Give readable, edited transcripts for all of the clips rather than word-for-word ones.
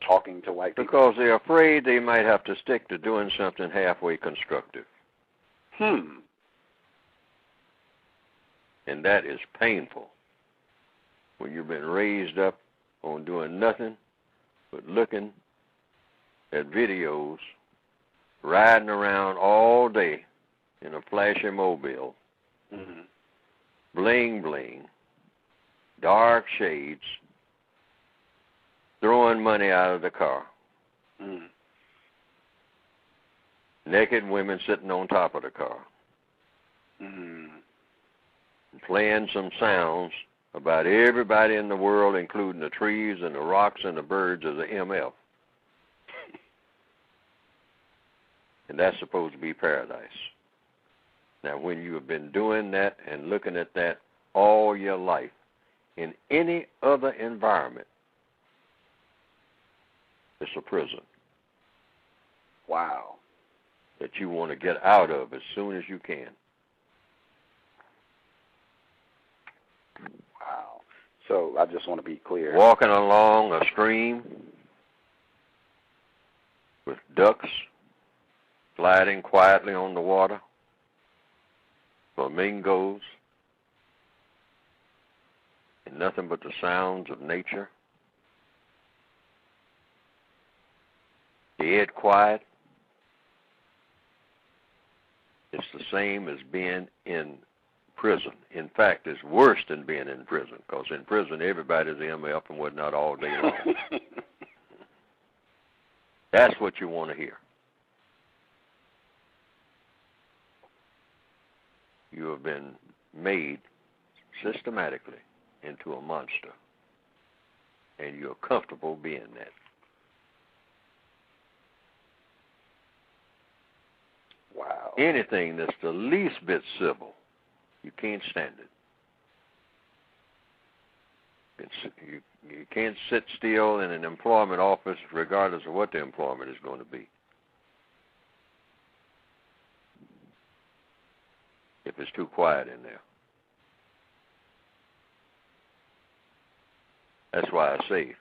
talking to white people? Because they're afraid they might have to stick to doing something halfway constructive. And that is painful when you've been raised up on doing nothing but looking at videos, riding around all day in a flashy mobile, bling bling, dark shades, throwing money out of the car, naked women sitting on top of the car, playing some sounds about everybody in the world, including the trees and the rocks and the birds, as a MF. And that's supposed to be paradise. Now, when you have been doing that and looking at that all your life, in any other environment, it's a prison. Wow. That you want to get out of as soon as you can. Wow. So I just want to be clear. Walking along a stream with ducks gliding quietly on the water, flamingos, and nothing but the sounds of nature. Dead quiet. It's the same as being in prison. In fact, it's worse than being in prison, because in prison everybody's MF and whatnot all day long. That's what you want to hear. You have been made systematically into a monster, and you're comfortable being that. Wow. Anything that's the least bit civil, you can't stand it. You can't sit still in an employment office regardless of what the employment is going to be. If it's too quiet in there. That's why I say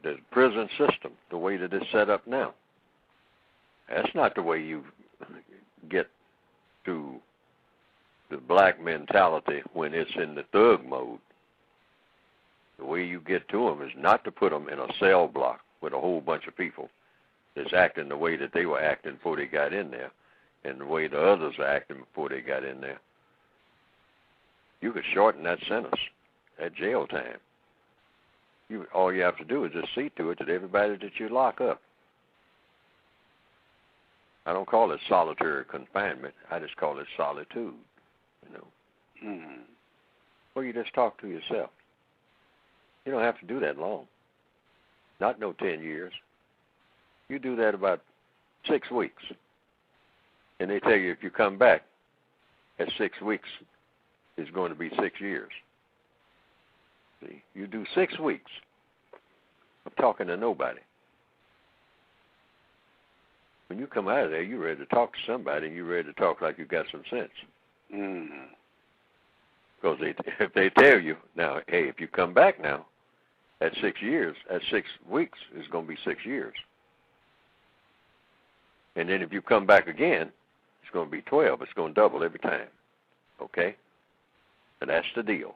the prison system, the way that it's set up now, that's not the way you get to the black mentality when it's in the thug mode. The way you get to them is not to put them in a cell block with a whole bunch of people that's acting the way that they were acting before they got in there, and the way the others are acting before they got in there. You could shorten that sentence, that jail time. All you have to do is just see to it that everybody that you lock up. I don't call it solitary confinement. I just call it solitude, Well, you just talk to yourself. You don't have to do that long. Not no 10 years. You do that about 6 weeks. And they tell you if you come back at 6 weeks, it's going to be 6 years. See, you do 6 weeks of talking to nobody. When you come out of there, you're ready to talk to somebody, and you're ready to talk like you got some sense. Because if they tell you, now, hey, if you come back now, at 6 years, at 6 weeks, it's going to be 6 years. And then if you come back again, it's going to be 12. It's going to double every time. Okay? And that's the deal.